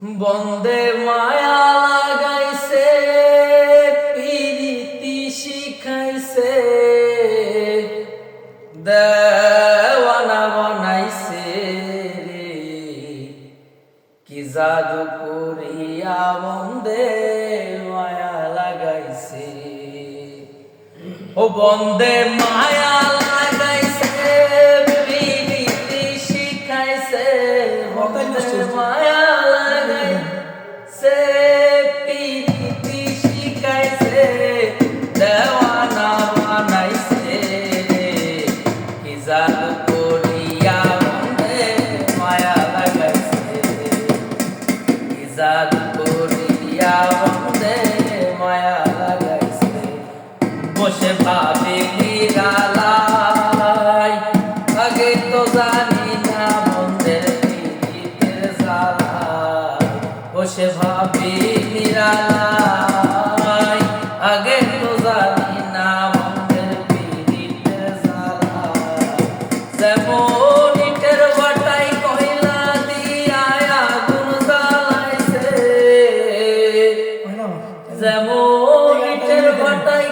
বন্দে মায়া লাগাইছে প্রীতি শিখাইছে দেওয়ানা বানাইছে রে কি জাদু করিয়া বন্দে মায়া লাগাইছে ও বন্দে মায়া লাগাইছে প্রীতি শিখাইছে বন্দে মায়া से पीती शिकायसे देवाना बनाइसे कि जादू करिया बंदे माया लागाइसे कि जादू करिया बंदे माया लागाइसे बसे भाबी निरालाई आगे तो जानी ना बंदेर पीड़ितेर জ্বালা বসে ভাবি নিরালাই আগে তো জানি না বন্ধের পীড়িতের জ্বালা যেমন ইটের বাটাই কয়লা দিয়া আগুন জ্বালাইছে যেমন ইটের বাটাই